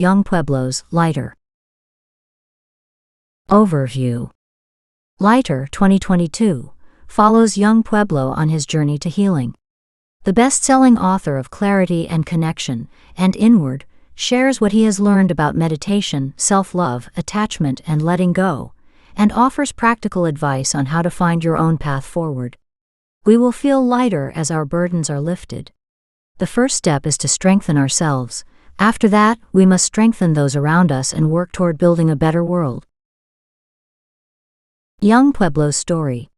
Young Pueblo's Lighter. Overview. Lighter 2022 follows young Pueblo on his journey to healing. The best-selling author of Clarity and Connection and Inward shares what he has learned about meditation, self-love, attachment, and letting go, and offers practical advice on how to find your own path forward. We will feel lighter as our burdens are lifted. The first step is to strengthen ourselves. After that, we must strengthen those around us and work toward building a better world. Young Pueblo's story.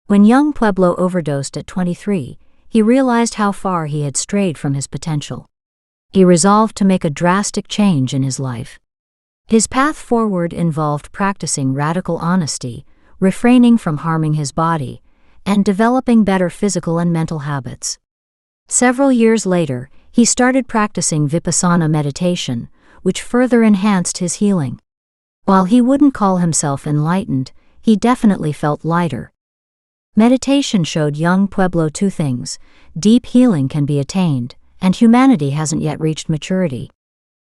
When young Pueblo overdosed at 23, he realized how far he had strayed from his potential. He resolved to make a drastic change in his life. His path forward involved practicing radical honesty, refraining from harming his body, and developing better physical and mental habits. Several years later, he started practicing Vipassana meditation, which further enhanced his healing. While he wouldn't call himself enlightened, he definitely felt lighter. Meditation showed young Pueblo two things: deep healing can be attained, and humanity hasn't yet reached maturity.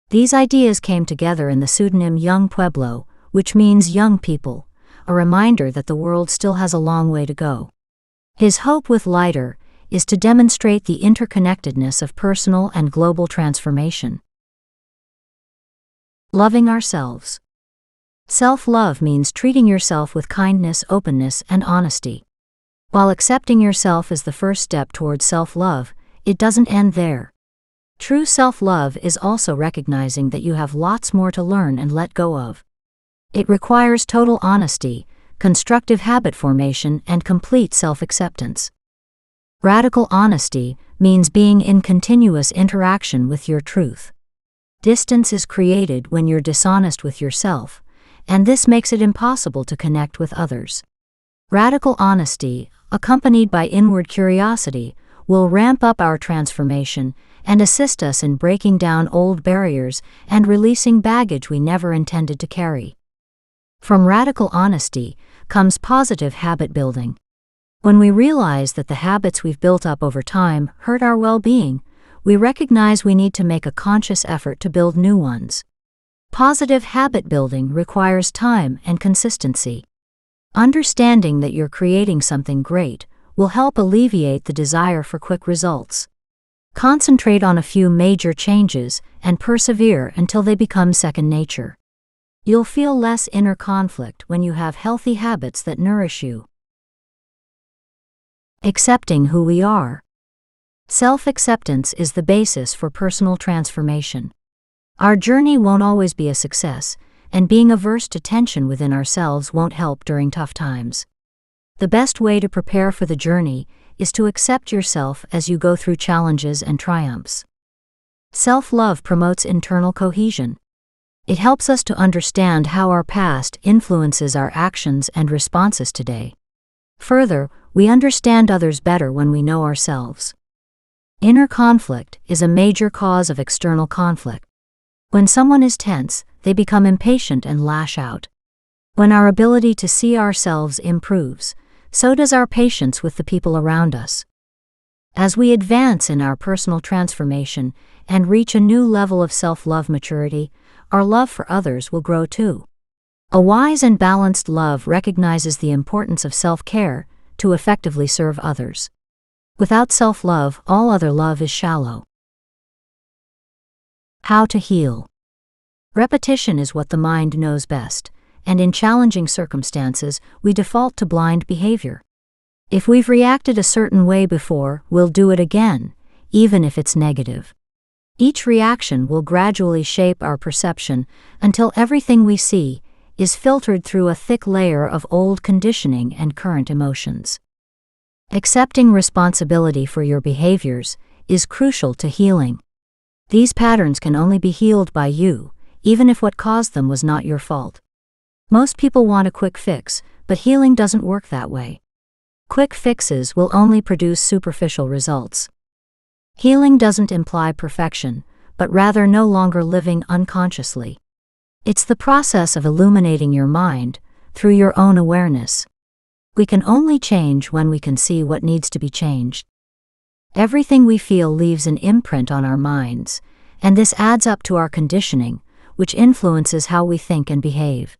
These ideas came together in the pseudonym Young Pueblo, which means young people, a reminder that the world still has a long way to go. His hope with Lighter is to demonstrate the interconnectedness of personal and global transformation. Loving ourselves. Self-love means treating yourself with kindness, openness, and honesty. While accepting yourself is the first step towards self-love, it doesn't end there. True self-love is also recognizing that you have lots more to learn and let go of. It requires total honesty, constructive habit formation, and complete self-acceptance. Radical honesty means being in continuous interaction with your truth. Distance is created when you're dishonest with yourself, and this makes it impossible to connect with others. Radical honesty, accompanied by inward curiosity, will ramp up our transformation and assist us in breaking down old barriers and releasing baggage we never intended to carry. From radical honesty comes positive habit building. When we realize that the habits we've built up over time hurt our well-being, we recognize we need to make a conscious effort to build new ones. Positive habit building requires time and consistency. Understanding that you're creating something great will help alleviate the desire for quick results. Concentrate on a few major changes and persevere until they become second nature. You'll feel less inner conflict when you have healthy habits that nourish you. Accepting who we are. Self-acceptance is the basis for personal transformation. Our journey won't always be a success, and being averse to tension within ourselves won't help during tough times. The best way to prepare for the journey is to accept yourself as you go through challenges and triumphs. Self-love promotes internal cohesion. It helps us to understand how our past influences our actions and responses today. Further, we understand others better when we know ourselves. Inner conflict is a major cause of external conflict. When someone is tense, they become impatient and lash out. When our ability to see ourselves improves, so does our patience with the people around us. As we advance in our personal transformation and reach a new level of self-love maturity, our love for others will grow too. A wise and balanced love recognizes the importance of self-care to effectively serve others. Without self-love, all other love is shallow. How to heal. Repetition is what the mind knows best, and in challenging circumstances, we default to blind behavior. If we've reacted a certain way before, we'll do it again, even if it's negative. Each reaction will gradually shape our perception until everything we see is filtered through a thick layer of old conditioning and current emotions. Accepting responsibility for your behaviors is crucial to healing. These patterns can only be healed by you, even if what caused them was not your fault. Most people want a quick fix, but healing doesn't work that way. Quick fixes will only produce superficial results. Healing doesn't imply perfection, but rather no longer living unconsciously. It's the process of illuminating your mind through your own awareness. We can only change when we can see what needs to be changed. Everything we feel leaves an imprint on our minds, and this adds up to our conditioning, which influences how we think and behave.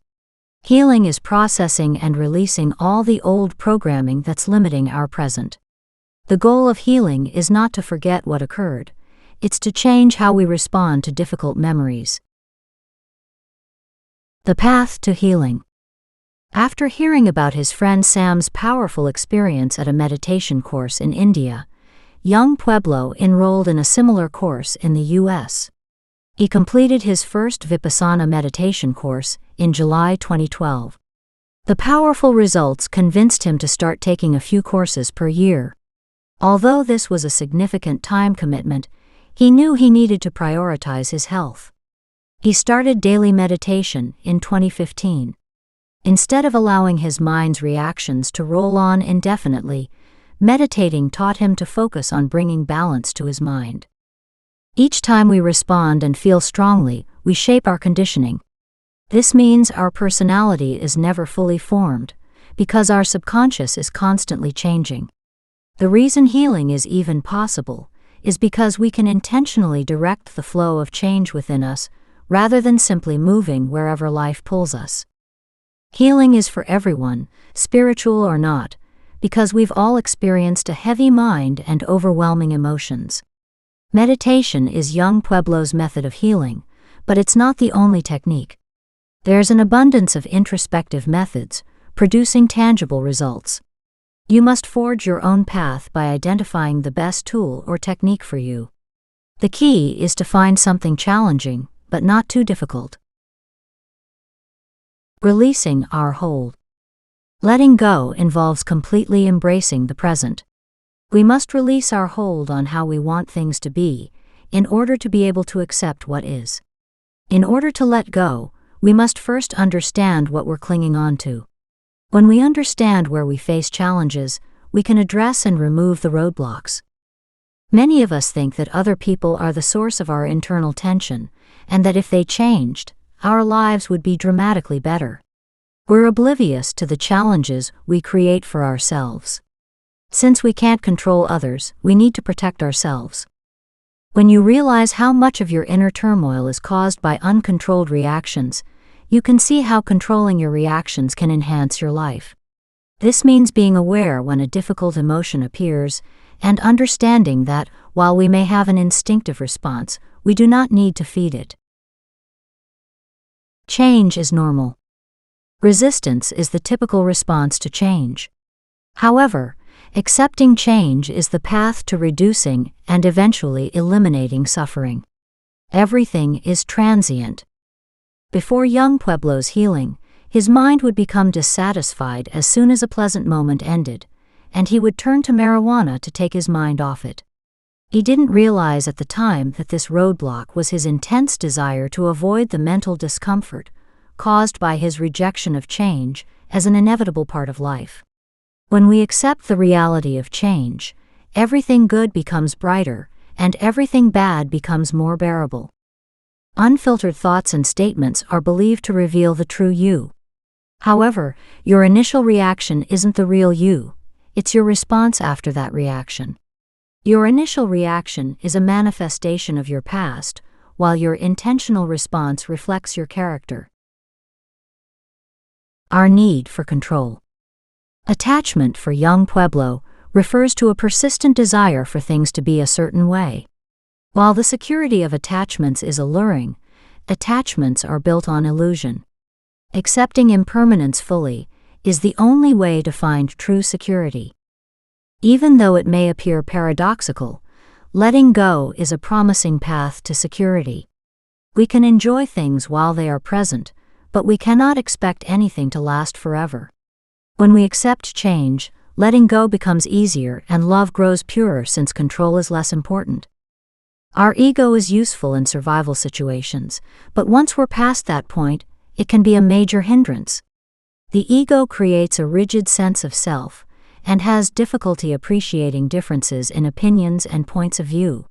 Healing is processing and releasing all the old programming that's limiting our present. The goal of healing is not to forget what occurred, it's to change how we respond to difficult memories. The path to healing. After hearing about his friend Sam's powerful experience at a meditation course in India, young Pueblo enrolled in a similar course in the U.S. He completed his first Vipassana meditation course in July 2012. The powerful results convinced him to start taking a few courses per year. Although this was a significant time commitment, he knew he needed to prioritize his health. He started daily meditation in 2015. Instead of allowing his mind's reactions to roll on indefinitely, meditating taught him to focus on bringing balance to his mind. Each time we respond and feel strongly, we shape our conditioning. This means our personality is never fully formed, because our subconscious is constantly changing. The reason healing is even possible is because we can intentionally direct the flow of change within us, rather than simply moving wherever life pulls us. Healing is for everyone, spiritual or not, because we've all experienced a heavy mind and overwhelming emotions. Meditation is young Pueblo's method of healing, but it's not the only technique. There's an abundance of introspective methods, producing tangible results. You must forge your own path by identifying the best tool or technique for you. The key is to find something challenging, but not too difficult. Releasing our hold. Letting go involves completely embracing the present. We must release our hold on how we want things to be, in order to be able to accept what is. In order to let go, we must first understand what we're clinging on to. When we understand where we face challenges, we can address and remove the roadblocks. Many of us think that other people are the source of our internal tension, and that if they changed, our lives would be dramatically better. We're oblivious to the challenges we create for ourselves. Since we can't control others, we need to protect ourselves. When you realize how much of your inner turmoil is caused by uncontrolled reactions, you can see how controlling your reactions can enhance your life. This means being aware when a difficult emotion appears, and understanding that, while we may have an instinctive response, we do not need to feed it. Change is normal. Resistance is the typical response to change. However, accepting change is the path to reducing and eventually eliminating suffering. Everything is transient. Before young Pueblo's healing, his mind would become dissatisfied as soon as a pleasant moment ended, and he would turn to marijuana to take his mind off it. He didn't realize at the time that this roadblock was his intense desire to avoid the mental discomfort caused by his rejection of change as an inevitable part of life. When we accept the reality of change, everything good becomes brighter, and everything bad becomes more bearable. Unfiltered thoughts and statements are believed to reveal the true you. However, your initial reaction isn't the real you, it's your response after that reaction. Your initial reaction is a manifestation of your past, while your intentional response reflects your character. Our need for control. Attachment for young Pueblo refers to a persistent desire for things to be a certain way. While the security of attachments is alluring, attachments are built on illusion. Accepting impermanence fully is the only way to find true security. Even though it may appear paradoxical, letting go is a promising path to security. We can enjoy things while they are present, but we cannot expect anything to last forever. When we accept change, letting go becomes easier and love grows purer since control is less important. Our ego is useful in survival situations, but once we're past that point, it can be a major hindrance. The ego creates a rigid sense of self, and has difficulty appreciating differences in opinions and points of view.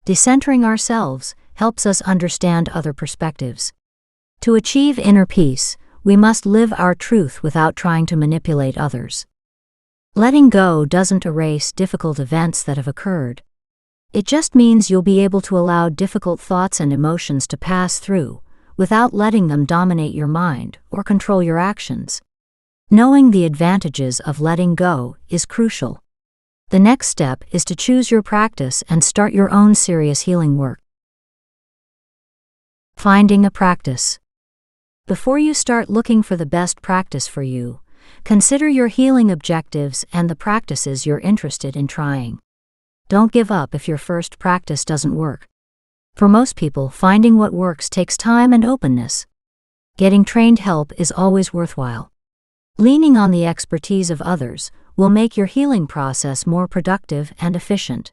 Decentering ourselves helps us understand other perspectives. To achieve inner peace, we must live our truth without trying to manipulate others. Letting go doesn't erase difficult events that have occurred. It just means you'll be able to allow difficult thoughts and emotions to pass through, without letting them dominate your mind or control your actions. Knowing the advantages of letting go is crucial. The next step is to choose your practice and start your own serious healing work. Finding a practice. Before you start looking for the best practice for you, consider your healing objectives and the practices you're interested in trying. Don't give up if your first practice doesn't work. For most people, finding what works takes time and openness. Getting trained help is always worthwhile. Leaning on the expertise of others will make your healing process more productive and efficient.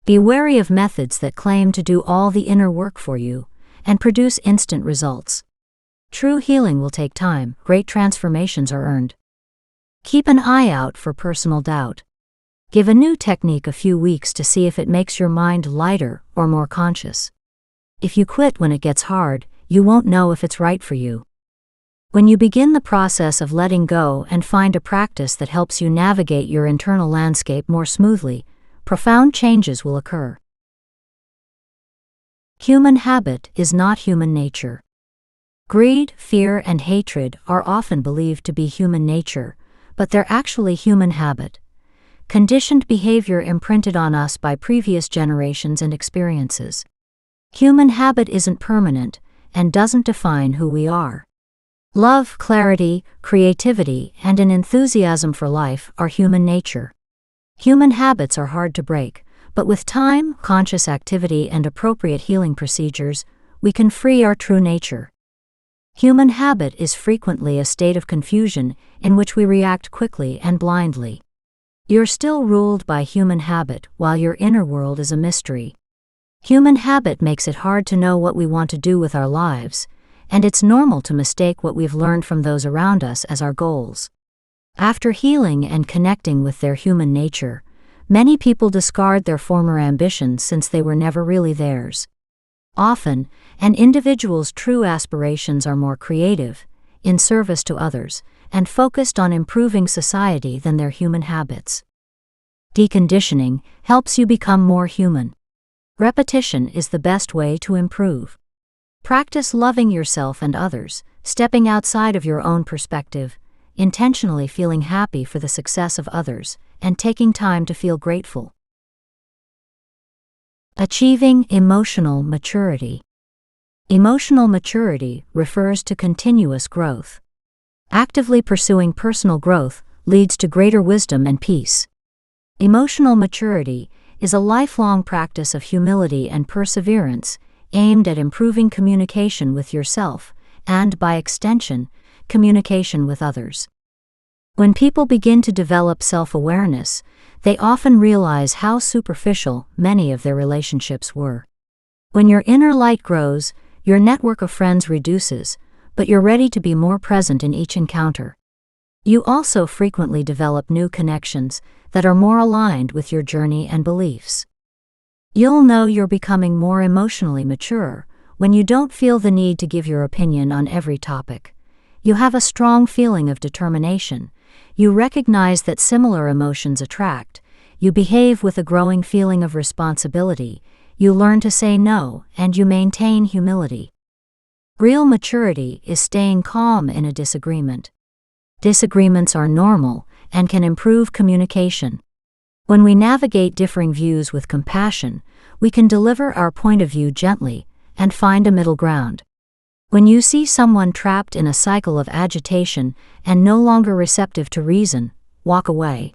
Be wary of methods that claim to do all the inner work for you and produce instant results. True healing will take time. Great transformations are earned. Keep an eye out for personal doubt. Give a new technique a few weeks to see if it makes your mind lighter or more conscious. If you quit when it gets hard, you won't know if it's right for you. When you begin the process of letting go and find a practice that helps you navigate your internal landscape more smoothly, profound changes will occur. Human habit is not human nature. Greed, fear, and hatred are often believed to be human nature, but they're actually human habit. Conditioned behavior imprinted on us by previous generations and experiences. Human habit isn't permanent and doesn't define who we are. Love, clarity, creativity, and an enthusiasm for life are human nature. Human habits are hard to break, but with time, conscious activity, and appropriate healing procedures, we can free our true nature. Human habit is frequently a state of confusion in which we react quickly and blindly. You're still ruled by human habit while your inner world is a mystery. Human habit makes it hard to know what we want to do with our lives, and it's normal to mistake what we've learned from those around us as our goals. After healing and connecting with their human nature, many people discard their former ambitions since they were never really theirs. Often, an individual's true aspirations are more creative, in service to others, and focused on improving society than their human habits. Deconditioning helps you become more human. Repetition is the best way to improve. Practice loving yourself and others, stepping outside of your own perspective, intentionally feeling happy for the success of others, and taking time to feel grateful. Achieving emotional maturity. Emotional maturity refers to continuous growth. Actively pursuing personal growth leads to greater wisdom and peace. Emotional maturity is a lifelong practice of humility and perseverance aimed at improving communication with yourself and, by extension, communication with others. When people begin to develop self-awareness, they often realize how superficial many of their relationships were. When your inner light grows, your network of friends reduces, but you're ready to be more present in each encounter. You also frequently develop new connections that are more aligned with your journey and beliefs. You'll know you're becoming more emotionally mature when you don't feel the need to give your opinion on every topic. You have a strong feeling of determination. You recognize that similar emotions attract. You behave with a growing feeling of responsibility. You learn to say no, and you maintain humility. Real maturity is staying calm in a disagreement. Disagreements are normal and can improve communication. When we navigate differing views with compassion, we can deliver our point of view gently and find a middle ground. When you see someone trapped in a cycle of agitation and no longer receptive to reason, walk away.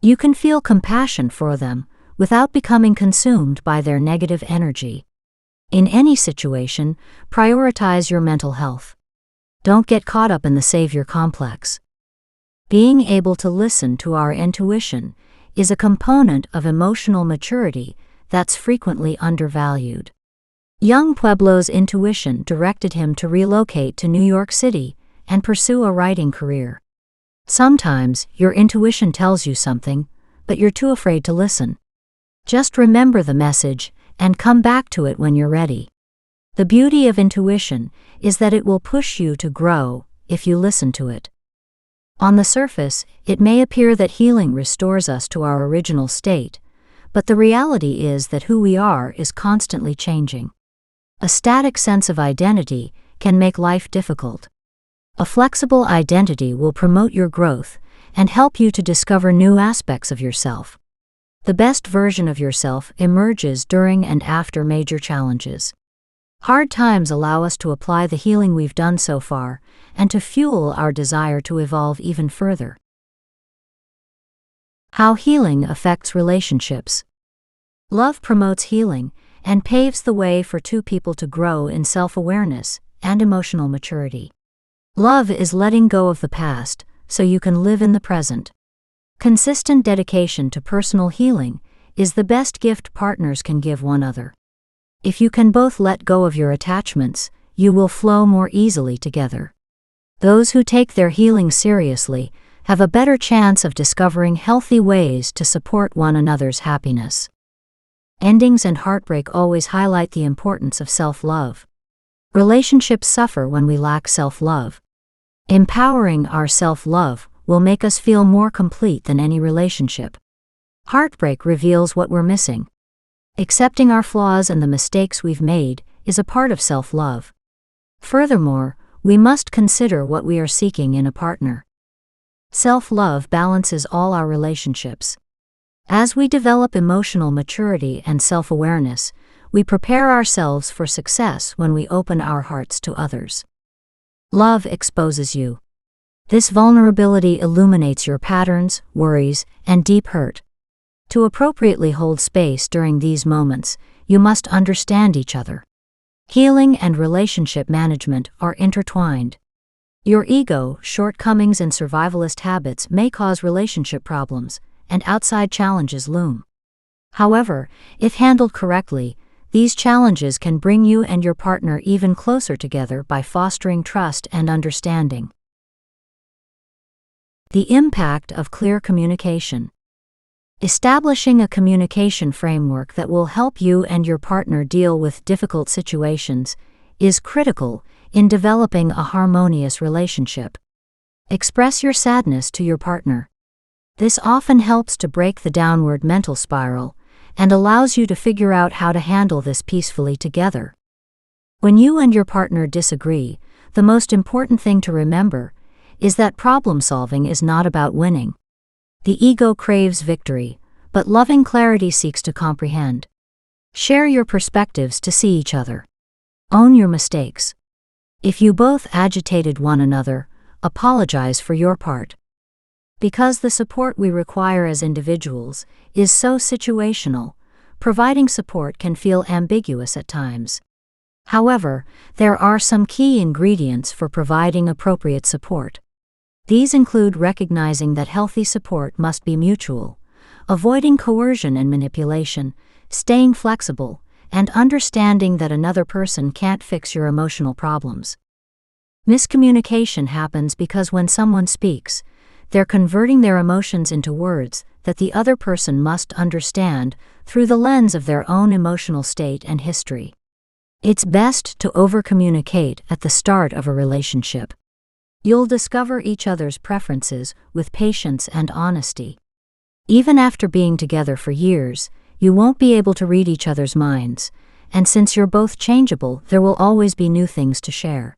You can feel compassion for them without becoming consumed by their negative energy. In any situation, prioritize your mental health. Don't get caught up in the savior complex. Being able to listen to our intuition is a component of emotional maturity that's frequently undervalued. Young Pueblo's intuition directed him to relocate to New York City and pursue a writing career. Sometimes your intuition tells you something, but you're too afraid to listen. Just remember the message and come back to it when you're ready. The beauty of intuition is that it will push you to grow if you listen to it. On the surface, it may appear that healing restores us to our original state, but the reality is that who we are is constantly changing. A static sense of identity can make life difficult. A flexible identity will promote your growth and help you to discover new aspects of yourself. The best version of yourself emerges during and after major challenges. Hard times allow us to apply the healing we've done so far and to fuel our desire to evolve even further. How healing affects relationships. Love promotes healing and paves the way for two people to grow in self-awareness and emotional maturity. Love is letting go of the past so you can live in the present. Consistent dedication to personal healing is the best gift partners can give one another. If you can both let go of your attachments, you will flow more easily together. Those who take their healing seriously have a better chance of discovering healthy ways to support one another's happiness. Endings and heartbreak always highlight the importance of self-love. Relationships suffer when we lack self-love. Empowering our self-love will make us feel more complete than any relationship. Heartbreak reveals what we're missing. Accepting our flaws and the mistakes we've made is a part of self-love. Furthermore, we must consider what we are seeking in a partner. Self-love balances all our relationships. As we develop emotional maturity and self-awareness, we prepare ourselves for success when we open our hearts to others. Love exposes you. This vulnerability illuminates your patterns, worries, and deep hurt. To appropriately hold space during these moments, you must understand each other. Healing and relationship management are intertwined. Your ego, shortcomings, and survivalist habits may cause relationship problems, and outside challenges loom. However, if handled correctly, these challenges can bring you and your partner even closer together by fostering trust and understanding. The impact of clear communication. Establishing a communication framework that will help you and your partner deal with difficult situations is critical in developing a harmonious relationship. Express your sadness to your partner. This often helps to break the downward mental spiral and allows you to figure out how to handle this peacefully together. When you and your partner disagree, the most important thing to remember is that problem solving is not about winning. The ego craves victory, but loving clarity seeks to comprehend. Share your perspectives to see each other. Own your mistakes. If you both agitated one another, apologize for your part. Because the support we require as individuals is so situational, providing support can feel ambiguous at times. However, there are some key ingredients for providing appropriate support. These include recognizing that healthy support must be mutual, avoiding coercion and manipulation, staying flexible, and understanding that another person can't fix your emotional problems. Miscommunication happens because when someone speaks, they're converting their emotions into words that the other person must understand through the lens of their own emotional state and history. It's best to over-communicate at the start of a relationship. You'll discover each other's preferences with patience and honesty. Even after being together for years, you won't be able to read each other's minds, and since you're both changeable, there will always be new things to share.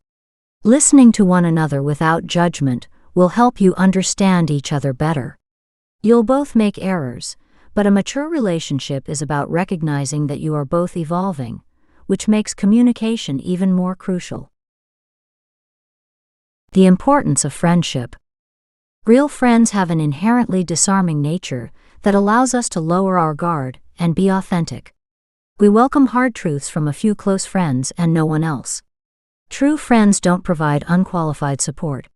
Listening to one another without judgment will help you understand each other better. You'll both make errors, but a mature relationship is about recognizing that you are both evolving, which makes communication even more crucial. The importance of friendship. Real friends have an inherently disarming nature that allows us to lower our guard and be authentic. We welcome hard truths from a few close friends and no one else. True friends don't provide unqualified support.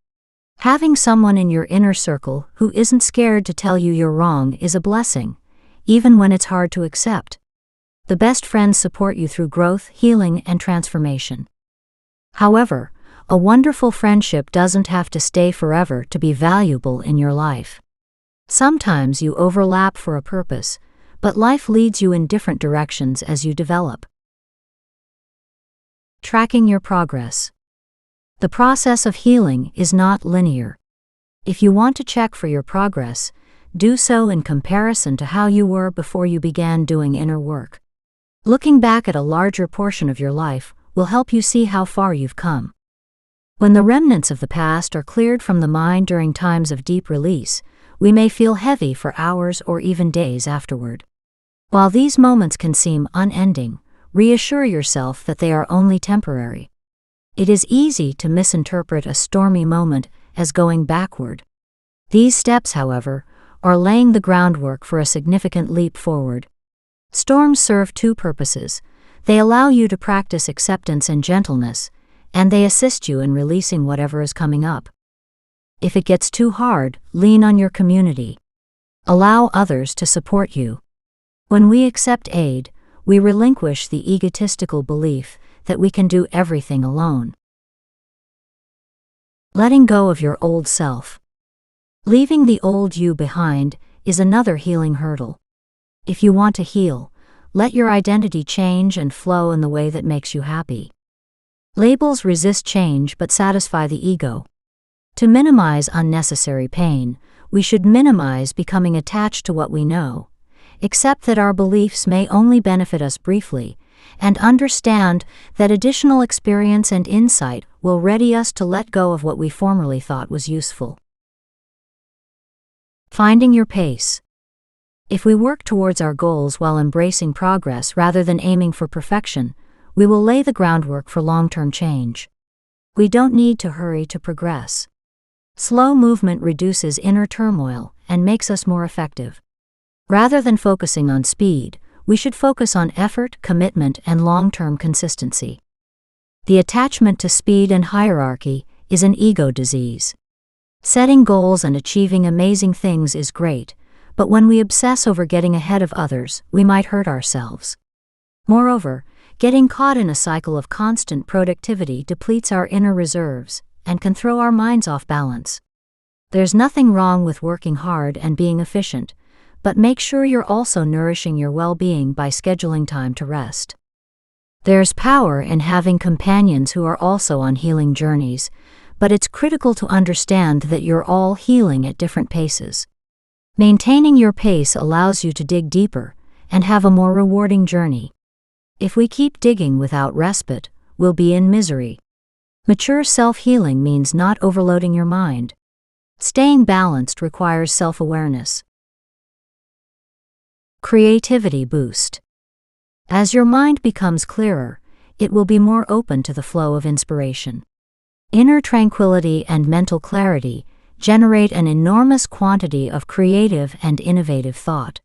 Having someone in your inner circle who isn't scared to tell you you're wrong is a blessing, even when it's hard to accept. The best friends support you through growth, healing, and transformation. However, a wonderful friendship doesn't have to stay forever to be valuable in your life. Sometimes you overlap for a purpose, but life leads you in different directions as you develop. Tracking your progress. The process of healing is not linear. If you want to check for your progress, do so in comparison to how you were before you began doing inner work. Looking back at a larger portion of your life will help you see how far you've come. When the remnants of the past are cleared from the mind during times of deep release, we may feel heavy for hours or even days afterward. While these moments can seem unending, reassure yourself that they are only temporary. It is easy to misinterpret a stormy moment as going backward. These steps, however, are laying the groundwork for a significant leap forward. Storms serve two purposes. They allow you to practice acceptance and gentleness, and they assist you in releasing whatever is coming up. If it gets too hard, lean on your community. Allow others to support you. When we accept aid, we relinquish the egotistical belief that we can do everything alone. Letting go of your old self. Leaving the old you behind is another healing hurdle. If you want to heal, let your identity change and flow in the way that makes you happy. Labels resist change but satisfy the ego. To minimize unnecessary pain, we should minimize becoming attached to what we know, accept that our beliefs may only benefit us briefly, and understand that additional experience and insight will ready us to let go of what we formerly thought was useful. Finding your pace. If we work towards our goals while embracing progress rather than aiming for perfection, we will lay the groundwork for long-term change. We don't need to hurry to progress. Slow movement reduces inner turmoil and makes us more effective. Rather than focusing on speed, we should focus on effort, commitment, and long-term consistency. The attachment to speed and hierarchy is an ego disease. Setting goals and achieving amazing things is great, but when we obsess over getting ahead of others, we might hurt ourselves. Moreover, getting caught in a cycle of constant productivity depletes our inner reserves and can throw our minds off balance. There's nothing wrong with working hard and being efficient, but make sure you're also nourishing your well-being by scheduling time to rest. There's power in having companions who are also on healing journeys, but it's critical to understand that you're all healing at different paces. Maintaining your pace allows you to dig deeper and have a more rewarding journey. If we keep digging without respite, we'll be in misery. Mature self-healing means not overloading your mind. Staying balanced requires self-awareness. Creativity boost. As your mind becomes clearer, it will be more open to the flow of inspiration. Inner tranquility and mental clarity generate an enormous quantity of creative and innovative thought.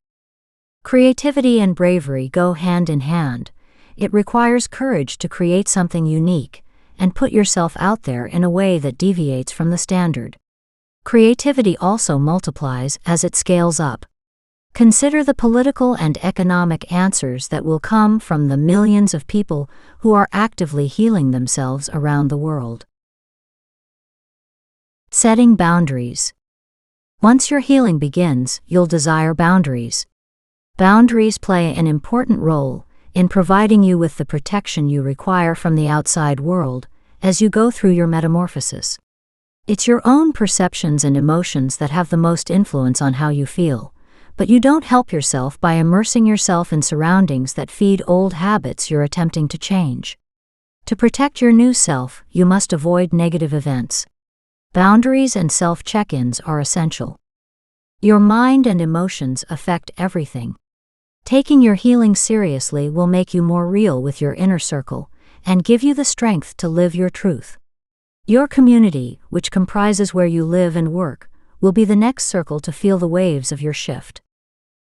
Creativity and bravery go hand in hand. It requires courage to create something unique and put yourself out there in a way that deviates from the standard. Creativity also multiplies as it scales up. Consider the political and economic answers that will come from the millions of people who are actively healing themselves around the world. Setting boundaries. Once your healing begins, you'll desire boundaries. Boundaries play an important role in providing you with the protection you require from the outside world as you go through your metamorphosis. It's your own perceptions and emotions that have the most influence on how you feel, but you don't help yourself by immersing yourself in surroundings that feed old habits you're attempting to change. To protect your new self, you must avoid negative events. Boundaries and self-check-ins are essential. Your mind and emotions affect everything. Taking your healing seriously will make you more real with your inner circle and give you the strength to live your truth. Your community, which comprises where you live and work, will be the next circle to feel the waves of your shift.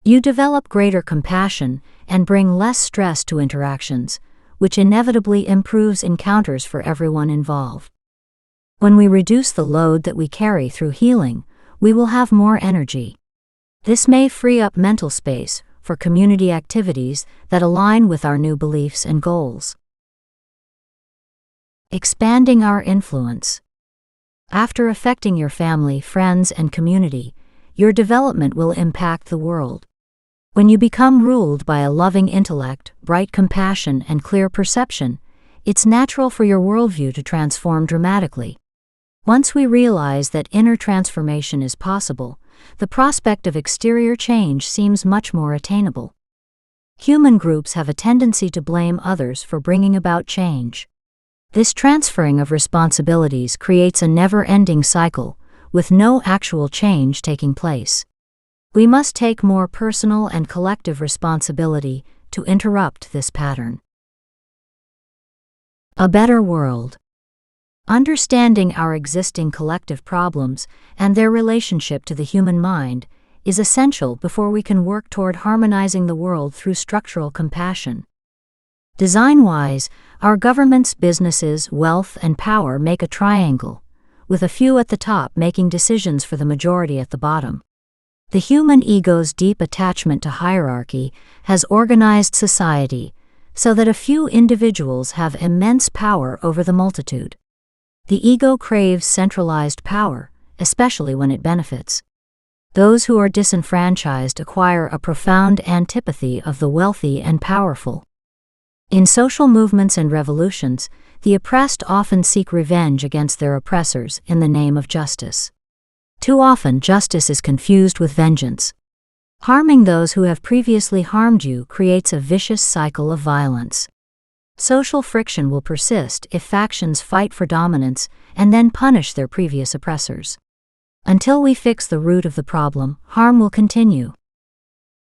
You develop greater compassion and bring less stress to interactions, which inevitably improves encounters for everyone involved. When we reduce the load that we carry through healing, we will have more energy. This may free up mental space for community activities that align with our new beliefs and goals. Expanding our influence. After affecting your family, friends, and community, your development will impact the world. When you become ruled by a loving intellect, bright compassion, and clear perception, it's natural for your worldview to transform dramatically. Once we realize that inner transformation is possible, the prospect of exterior change seems much more attainable. Human groups have a tendency to blame others for bringing about change. This transferring of responsibilities creates a never-ending cycle, with no actual change taking place. We must take more personal and collective responsibility to interrupt this pattern. A better world. Understanding our existing collective problems and their relationship to the human mind is essential before we can work toward harmonizing the world through structural compassion. Design-wise, our governments, businesses, wealth, and power make a triangle, with a few at the top making decisions for the majority at the bottom. The human ego's deep attachment to hierarchy has organized society so that a few individuals have immense power over the multitude. The ego craves centralized power, especially when it benefits. Those who are disenfranchised acquire a profound antipathy of the wealthy and powerful. In social movements and revolutions, the oppressed often seek revenge against their oppressors in the name of justice. Too often, justice is confused with vengeance. Harming those who have previously harmed you creates a vicious cycle of violence. Social friction will persist if factions fight for dominance and then punish their previous oppressors. Until we fix the root of the problem, harm will continue.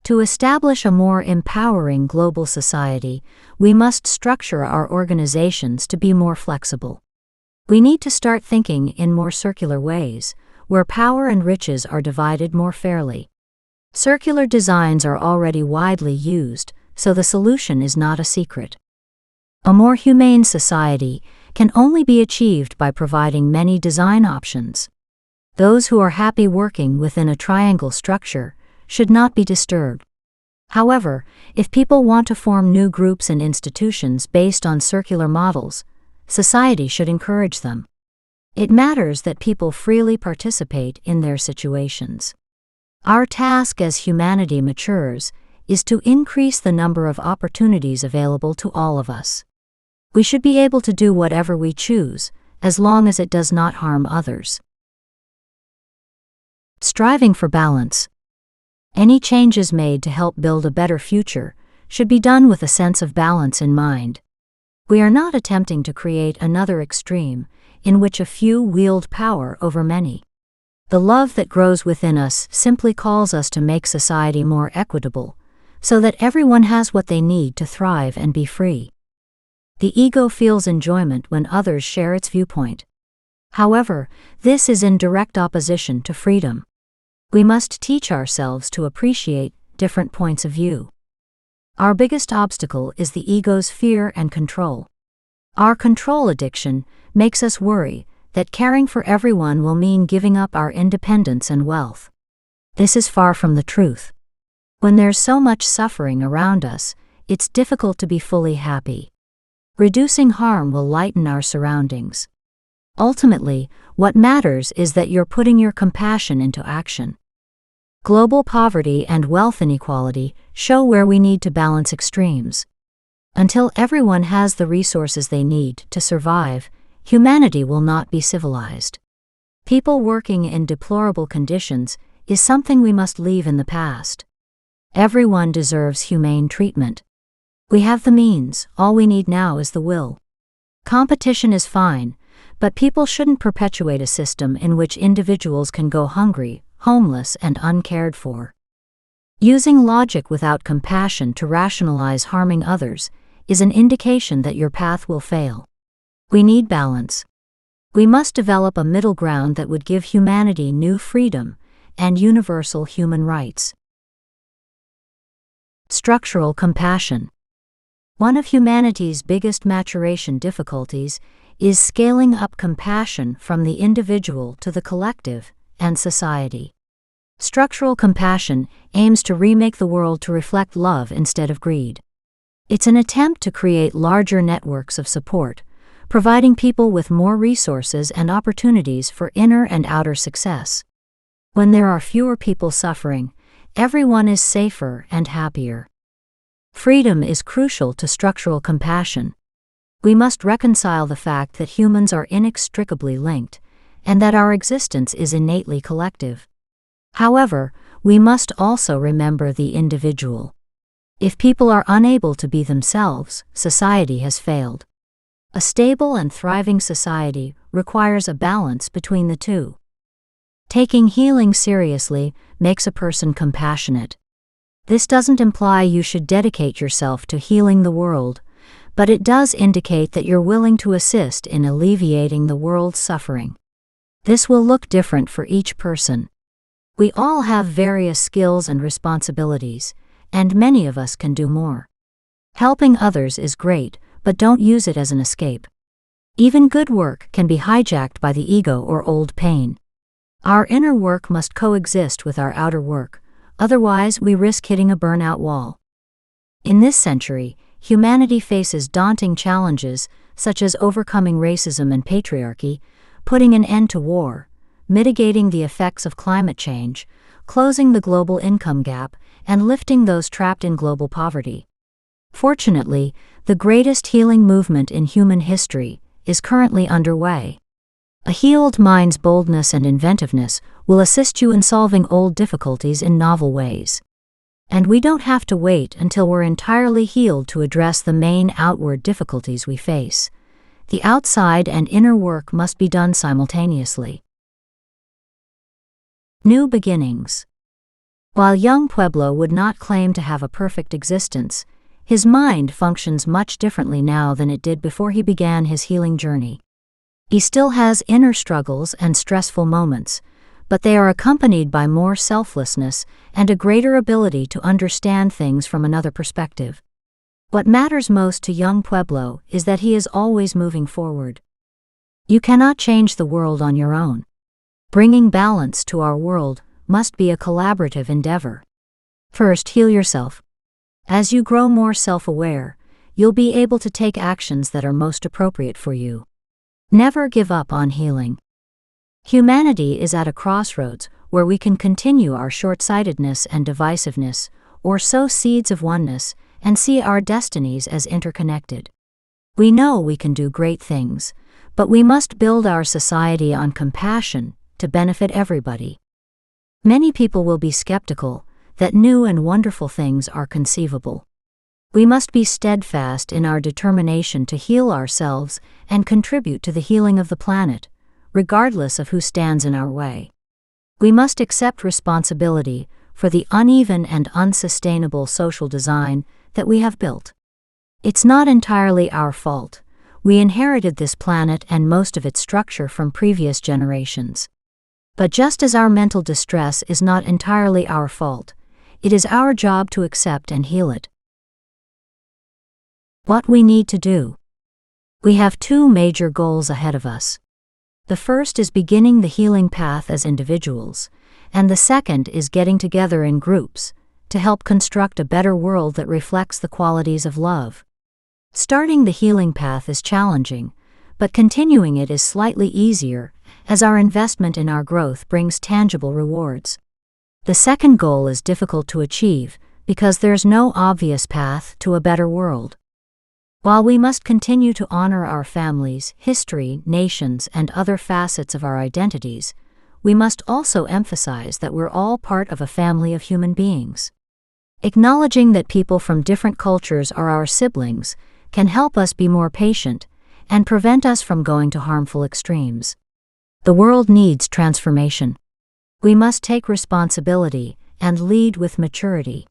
To establish a more empowering global society, we must structure our organizations to be more flexible. We need to start thinking in more circular ways, where power and riches are divided more fairly. Circular designs are already widely used, so the solution is not a secret. A more humane society can only be achieved by providing many design options. Those who are happy working within a triangle structure should not be disturbed. However, if people want to form new groups and institutions based on circular models, society should encourage them. It matters that people freely participate in their situations. Our task as humanity matures is to increase the number of opportunities available to all of us. We should be able to do whatever we choose, as long as it does not harm others. Striving for balance. Any changes made to help build a better future should be done with a sense of balance in mind. We are not attempting to create another extreme, in which a few wield power over many. The love that grows within us simply calls us to make society more equitable, so that everyone has what they need to thrive and be free. The ego feels enjoyment when others share its viewpoint. However, this is in direct opposition to freedom. We must teach ourselves to appreciate different points of view. Our biggest obstacle is the ego's fear and control. Our control addiction makes us worry that caring for everyone will mean giving up our independence and wealth. This is far from the truth. When there's so much suffering around us, it's difficult to be fully happy. Reducing harm will lighten our surroundings. Ultimately, what matters is that you're putting your compassion into action. Global poverty and wealth inequality show where we need to balance extremes. Until everyone has the resources they need to survive, humanity will not be civilized. People working in deplorable conditions is something we must leave in the past. Everyone deserves humane treatment. We have the means, all we need now is the will. Competition is fine, but people shouldn't perpetuate a system in which individuals can go hungry, homeless, and uncared for. Using logic without compassion to rationalize harming others is an indication that your path will fail. We need balance. We must develop a middle ground that would give humanity new freedom and universal human rights. Structural compassion. One of humanity's biggest maturation difficulties is scaling up compassion from the individual to the collective and society. Structural compassion aims to remake the world to reflect love instead of greed. It's an attempt to create larger networks of support, providing people with more resources and opportunities for inner and outer success. When there are fewer people suffering, everyone is safer and happier. Freedom is crucial to structural compassion. We must reconcile the fact that humans are inextricably linked, and that our existence is innately collective. However, we must also remember the individual. If people are unable to be themselves, society has failed. A stable and thriving society requires a balance between the two. Taking healing seriously makes a person compassionate. This doesn't imply you should dedicate yourself to healing the world, but it does indicate that you're willing to assist in alleviating the world's suffering. This will look different for each person. We all have various skills and responsibilities, and many of us can do more. Helping others is great, but don't use it as an escape. Even good work can be hijacked by the ego or old pain. Our inner work must coexist with our outer work, otherwise we risk hitting a burnout wall. In this century, humanity faces daunting challenges such as overcoming racism and patriarchy, putting an end to war, mitigating the effects of climate change, closing the global income gap, and lifting those trapped in global poverty. Fortunately, the greatest healing movement in human history is currently underway. A healed mind's boldness and inventiveness will assist you in solving old difficulties in novel ways. And we don't have to wait until we're entirely healed to address the main outward difficulties we face. The outside and inner work must be done simultaneously. New beginnings. While young Pueblo would not claim to have a perfect existence, his mind functions much differently now than it did before he began his healing journey. He still has inner struggles and stressful moments, but they are accompanied by more selflessness and a greater ability to understand things from another perspective. What matters most to young Pueblo is that he is always moving forward. You cannot change the world on your own. Bringing balance to our world must be a collaborative endeavor. First, heal yourself. As you grow more self-aware, you'll be able to take actions that are most appropriate for you. Never give up on healing. Humanity is at a crossroads where we can continue our short-sightedness and divisiveness, or sow seeds of oneness and see our destinies as interconnected. We know we can do great things, but we must build our society on compassion to benefit everybody. Many people will be skeptical that new and wonderful things are conceivable. We must be steadfast in our determination to heal ourselves and contribute to the healing of the planet, regardless of who stands in our way. We must accept responsibility for the uneven and unsustainable social design that we have built. It's not entirely our fault. We inherited this planet and most of its structure from previous generations. But just as our mental distress is not entirely our fault, it is our job to accept and heal it. What we need to do. We have two major goals ahead of us. The first is beginning the healing path as individuals, and the second is getting together in groups to help construct a better world that reflects the qualities of love. Starting the healing path is challenging, but continuing it is slightly easier, as our investment in our growth brings tangible rewards. The second goal is difficult to achieve because there's no obvious path to a better world. While we must continue to honor our families, history, nations, and other facets of our identities, we must also emphasize that we're all part of a family of human beings. Acknowledging that people from different cultures are our siblings can help us be more patient and prevent us from going to harmful extremes. The world needs transformation. We must take responsibility and lead with maturity.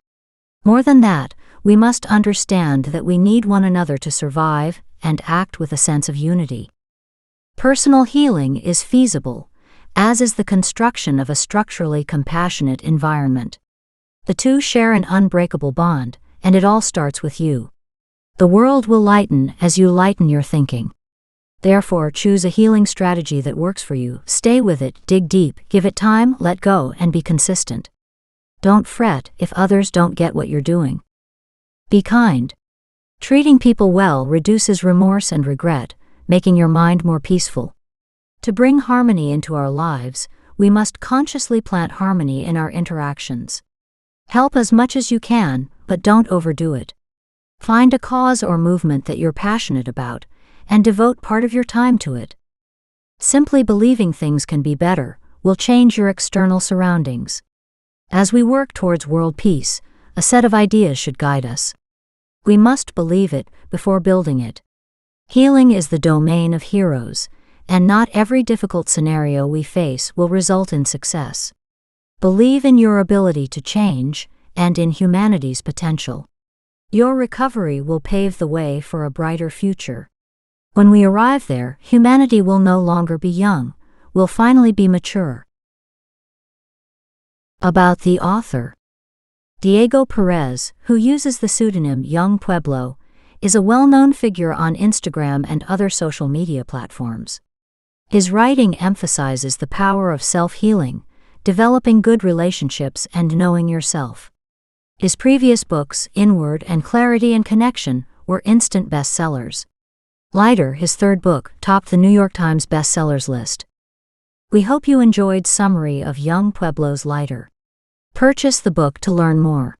More than that, we must understand that we need one another to survive and act with a sense of unity. Personal healing is feasible, as is the construction of a structurally compassionate environment. The two share an unbreakable bond, and it all starts with you. The world will lighten as you lighten your thinking. Therefore, choose a healing strategy that works for you. Stay with it, dig deep, give it time, let go, and be consistent. Don't fret if others don't get what you're doing. Be kind. Treating people well reduces remorse and regret, making your mind more peaceful. To bring harmony into our lives, we must consciously plant harmony in our interactions. Help as much as you can, but don't overdo it. Find a cause or movement that you're passionate about, and devote part of your time to it. Simply believing things can be better will change your external surroundings. As we work towards world peace, a set of ideas should guide us. We must believe it before building it. Healing is the domain of heroes, and not every difficult scenario we face will result in success. Believe in your ability to change and in humanity's potential. Your recovery will pave the way for a brighter future. When we arrive there, humanity will no longer be young, will finally be mature. About the author. Diego Perez, who uses the pseudonym Young Pueblo, is a well-known figure on Instagram and other social media platforms. His writing emphasizes the power of self-healing, developing good relationships, and knowing yourself. His previous books, Inward and Clarity and Connection, were instant bestsellers. Lighter, his third book, topped the New York Times bestsellers list. We hope you enjoyed summary of Young Pueblo's Lighter. Purchase the book to learn more.